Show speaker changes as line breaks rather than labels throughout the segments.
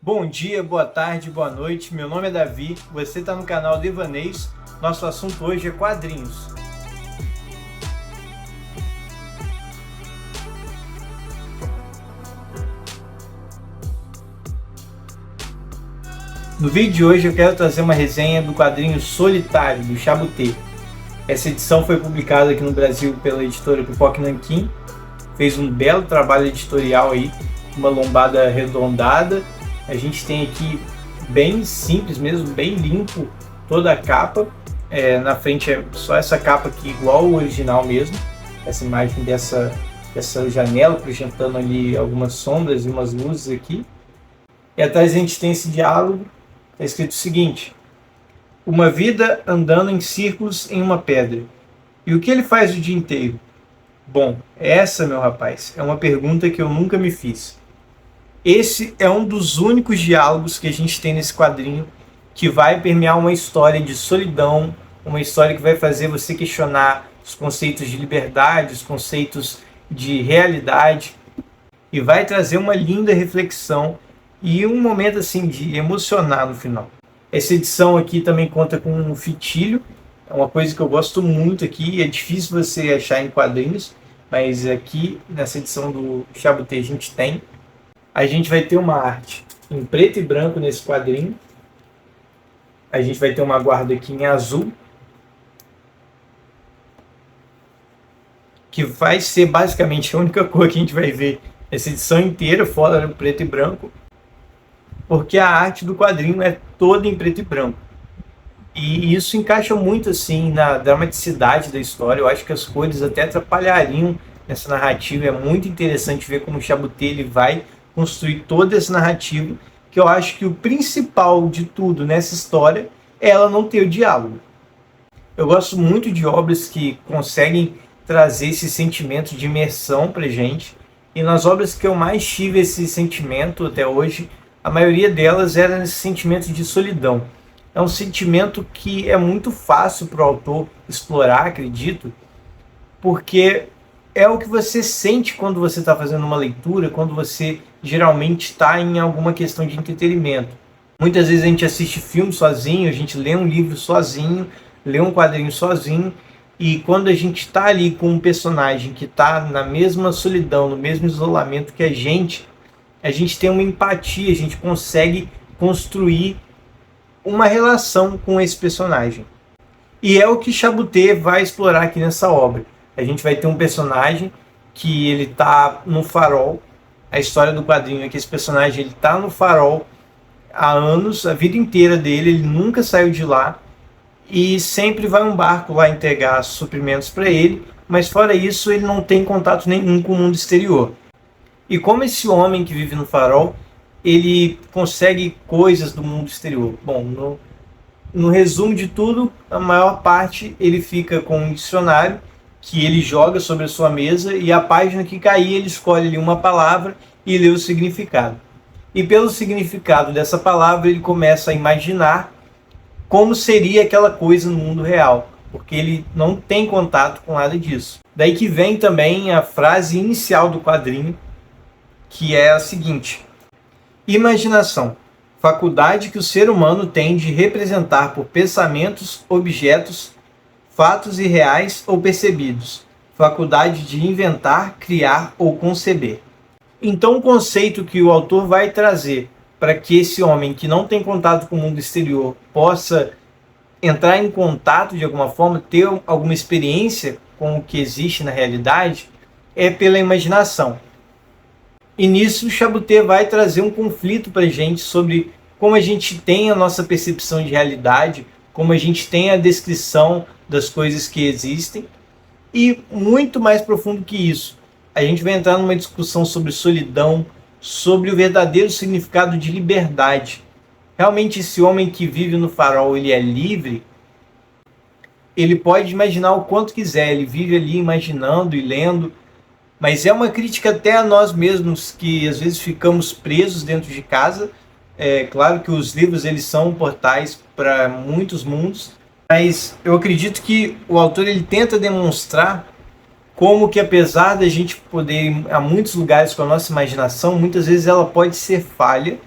Bom dia, boa tarde, boa noite. Meu nome é Davi, você está no canal Devaneios. Nosso assunto hoje é quadrinhos. No vídeo de hoje eu quero trazer uma resenha do quadrinho Solitário, do Chabutê. Essa edição foi publicada aqui no Brasil pela editora Pipoca Nanquim. Fez um belo trabalho editorial aí, uma lombada arredondada. A gente tem aqui bem simples mesmo, bem limpo toda a capa. Na frente é só essa capa aqui igual ao original mesmo. Essa imagem dessa janela projetando ali algumas sombras e umas luzes aqui. E atrás a gente tem esse diálogo. Está escrito o seguinte: uma vida andando em círculos em uma pedra. E o que ele faz o dia inteiro? Bom, essa, meu rapaz, é uma pergunta que eu nunca me fiz. Esse é um dos únicos diálogos que a gente tem nesse quadrinho que vai permear uma história de solidão, uma história que vai fazer você questionar os conceitos de liberdade, os conceitos de realidade, e vai trazer uma linda reflexão e um momento assim de emocionar no final. Essa edição aqui também conta com um fitilho, é uma coisa que eu gosto muito aqui, é difícil você achar em quadrinhos, mas aqui nessa edição do Chabutê a gente vai ter uma arte em preto e branco nesse quadrinho. A gente vai ter uma guarda aqui em azul, que vai ser basicamente a única cor que a gente vai ver essa edição inteira, fora do preto e branco, porque a arte do quadrinho é toda em preto e branco. E isso encaixa muito assim na dramaticidade da história. Eu acho que as cores até atrapalhariam nessa narrativa. É muito interessante ver como o Chabutê ele vai construir toda essa narrativa, que eu acho que o principal de tudo nessa história é ela não ter o diálogo. Eu gosto muito de obras que conseguem trazer esse sentimento de imersão pra gente, e nas obras que eu mais tive esse sentimento até hoje, a maioria delas era esse sentimento de solidão. É um sentimento que é muito fácil para o autor explorar, acredito, porque é o que você sente quando você está fazendo uma leitura, quando você geralmente está em alguma questão de entretenimento. Muitas vezes a gente assiste filme sozinho, a gente lê um livro sozinho, lê um quadrinho sozinho, e quando a gente está ali com um personagem que está na mesma solidão, no mesmo isolamento que a gente tem uma empatia, a gente consegue construir uma relação com esse personagem. E é o que Chabutê vai explorar aqui nessa obra. A gente vai ter um personagem que ele está no farol. A história do quadrinho é que esse personagem ele está no farol há anos, a vida inteira dele, ele nunca saiu de lá, e sempre vai um barco lá entregar suprimentos para ele, mas fora isso ele não tem contato nenhum com o mundo exterior. E como esse homem que vive no farol, ele consegue coisas do mundo exterior? Bom, no resumo de tudo, a maior parte ele fica com um dicionário que ele joga sobre a sua mesa, e a página que cair ele escolhe ali uma palavra e lê o significado. E pelo significado dessa palavra ele começa a imaginar como seria aquela coisa no mundo real, porque ele não tem contato com nada disso. Daí que vem também a frase inicial do quadrinho, que é a seguinte: imaginação, faculdade que o ser humano tem de representar por pensamentos, objetos, fatos irreais ou percebidos, faculdade de inventar, criar ou conceber. Então o conceito que o autor vai trazer para que esse homem que não tem contato com o mundo exterior possa entrar em contato de alguma forma, ter alguma experiência com o que existe na realidade, é pela imaginação. E nisso o Chabutê vai trazer um conflito para a gente sobre como a gente tem a nossa percepção de realidade, como a gente tem a descrição das coisas que existem, e muito mais profundo que isso, a gente vai entrar numa discussão sobre solidão, sobre o verdadeiro significado de liberdade. Realmente esse homem que vive no farol, ele é livre? Ele pode imaginar o quanto quiser, ele vive ali imaginando e lendo, mas é uma crítica até a nós mesmos, que às vezes ficamos presos dentro de casa. É claro que os livros eles são portais para muitos mundos, mas eu acredito que o autor ele tenta demonstrar como que, apesar da gente poder ir a muitos lugares com a nossa imaginação, muitas vezes ela pode ser falha,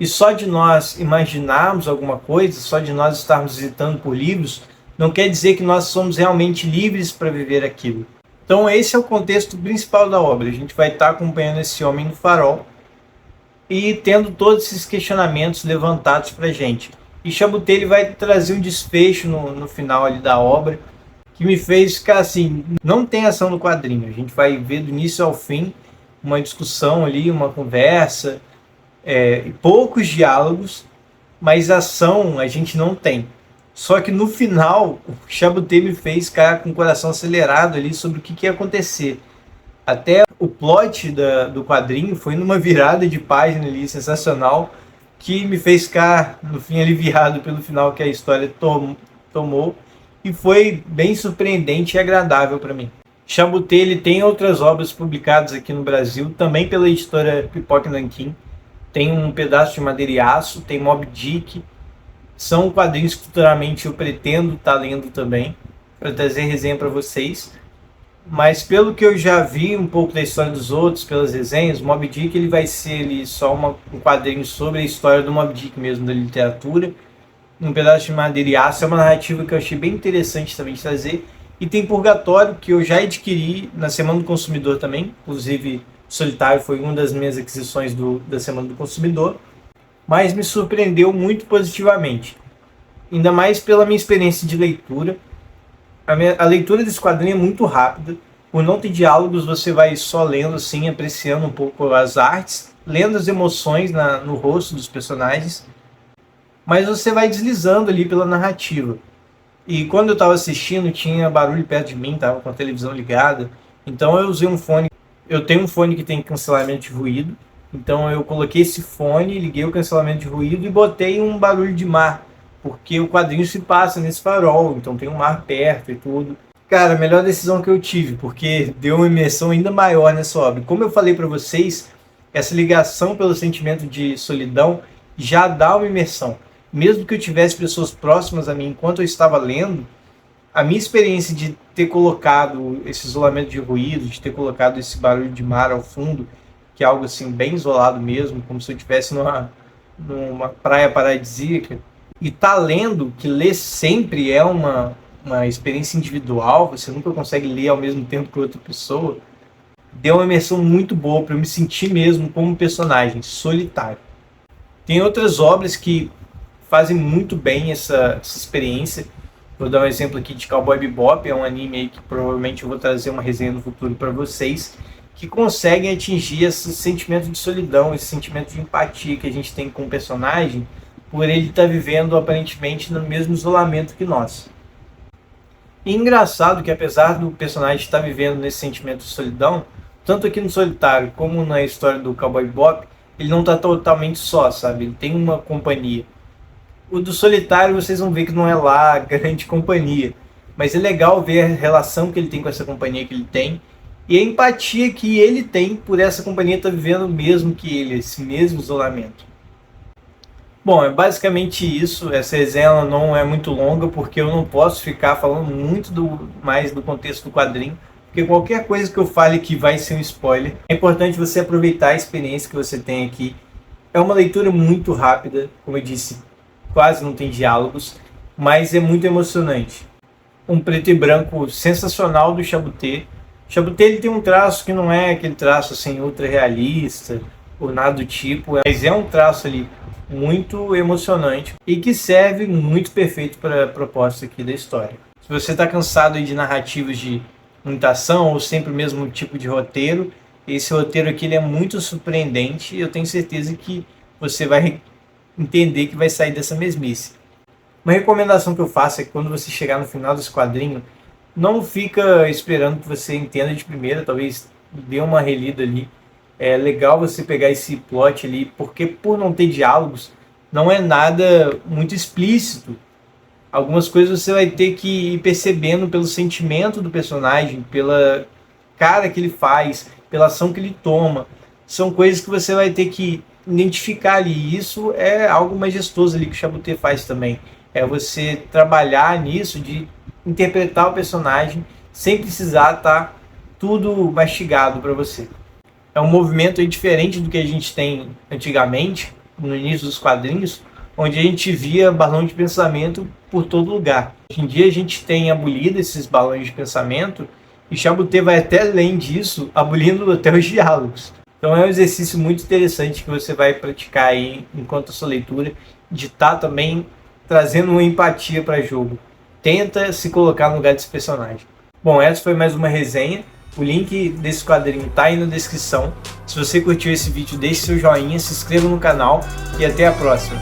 E só de nós imaginarmos alguma coisa, só de nós estarmos visitando por livros, não quer dizer que nós somos realmente livres para viver aquilo. Então esse é o contexto principal da obra. A gente vai estar acompanhando esse homem no farol e tendo todos esses questionamentos levantados para a gente. E Chaboté ele vai trazer um desfecho no final ali da obra, que me fez ficar assim, não tem ação no quadrinho. A gente vai ver do início ao fim uma discussão ali, uma conversa, poucos diálogos, mas ação a gente não tem. Só que no final, o Chaboté me fez ficar com o coração acelerado ali sobre o que ia acontecer. Até o plot do quadrinho foi numa virada de página ali sensacional, que me fez ficar, no fim, aliviado pelo final que a história tomou, e foi bem surpreendente e agradável para mim. Chaboté ele tem outras obras publicadas aqui no Brasil, também pela editora Pipoca Nanquim. Tem Um Pedaço de Madeira e Aço, tem Moby Dick. São quadrinhos que futuramente eu pretendo estar lendo também, para trazer resenha para vocês. Mas pelo que eu já vi um pouco da história dos outros, pelas resenhas, o Moby Dick ele vai ser ali só um quadrinho sobre a história do Moby Dick mesmo, da literatura. Um Pedaço de Madeira e Aço é uma narrativa que eu achei bem interessante também de trazer. E tem Purgatório, que eu já adquiri na Semana do Consumidor também. Inclusive, Solitário foi uma das minhas aquisições da Semana do Consumidor. Mas me surpreendeu muito positivamente. Ainda mais pela minha experiência de leitura. A leitura desse quadrinho é muito rápida. Por não ter diálogos, você vai só lendo, assim, apreciando um pouco as artes, lendo as emoções no rosto dos personagens. Mas você vai deslizando ali pela narrativa. E quando eu estava assistindo, tinha barulho perto de mim, estava com a televisão ligada. Então eu usei um fone. Eu tenho um fone que tem cancelamento de ruído. Então eu coloquei esse fone, liguei o cancelamento de ruído e botei um barulho de mar. Porque o quadrinho se passa nesse farol, então tem um mar perto e tudo. Cara, a melhor decisão que eu tive, porque deu uma imersão ainda maior nessa obra. Como eu falei para vocês, essa ligação pelo sentimento de solidão já dá uma imersão. Mesmo que eu tivesse pessoas próximas a mim enquanto eu estava lendo, a minha experiência de ter colocado esse isolamento de ruído, de ter colocado esse barulho de mar ao fundo, que é algo assim bem isolado mesmo, como se eu estivesse numa praia paradisíaca, e tá lendo, que ler sempre é uma experiência individual, você nunca consegue ler ao mesmo tempo que outra pessoa, deu uma imersão muito boa para eu me sentir mesmo como um personagem solitário. Tem outras obras que fazem muito bem essa experiência. Vou dar um exemplo aqui de Cowboy Bebop, é um anime aí que provavelmente eu vou trazer uma resenha no futuro para vocês, que conseguem atingir esse sentimento de solidão, esse sentimento de empatia que a gente tem com o personagem, por ele estar vivendo aparentemente no mesmo isolamento que nós. E engraçado que apesar do personagem estar vivendo nesse sentimento de solidão, tanto aqui no Solitário como na história do Cowboy Bebop, ele não está totalmente só, sabe? Ele tem uma companhia. O do Solitário vocês vão ver que não é lá grande companhia, mas é legal ver a relação que ele tem com essa companhia que ele tem e a empatia que ele tem por essa companhia estar vivendo mesmo que ele, esse mesmo isolamento. Bom, é basicamente isso. Essa resenha não é muito longa porque eu não posso ficar falando muito mais do contexto do quadrinho, porque qualquer coisa que eu fale aqui vai ser um spoiler. É importante você aproveitar a experiência que você tem aqui. É uma leitura muito rápida, como eu disse, quase não tem diálogos, mas é muito emocionante. Um preto e branco sensacional do Chaboté. O Chaboté ele tem um traço que não é aquele traço assim ultra realista ou nada do tipo, mas é um traço ali muito emocionante e que serve muito perfeito para a proposta aqui da história. Se você está cansado aí de narrativas de muita ação ou sempre o mesmo tipo de roteiro, esse roteiro aqui ele é muito surpreendente e eu tenho certeza que você vai entender que vai sair dessa mesmice. Uma recomendação que eu faço é que quando você chegar no final desse quadrinho, não fica esperando que você entenda de primeira, talvez dê uma relida ali. É legal você pegar esse plot ali, porque por não ter diálogos, não é nada muito explícito. Algumas coisas você vai ter que ir percebendo pelo sentimento do personagem, pela cara que ele faz, pela ação que ele toma. São coisas que você vai ter que identificar ali. E isso é algo majestoso ali que o Chaboté faz também. É você trabalhar nisso, de interpretar o personagem sem precisar estar tudo mastigado para você. É um movimento aí diferente do que a gente tem antigamente, no início dos quadrinhos, onde a gente via balão de pensamento por todo lugar. Hoje em dia a gente tem abolido esses balões de pensamento e Chaboté vai até além disso, abolindo até os diálogos. Então é um exercício muito interessante que você vai praticar aí enquanto a sua leitura, de estar também trazendo uma empatia para o jogo. Tenta se colocar no lugar desse personagem. Bom, essa foi mais uma resenha. O link desse quadrinho está aí na descrição. Se você curtiu esse vídeo, deixe seu joinha, se inscreva no canal e até a próxima.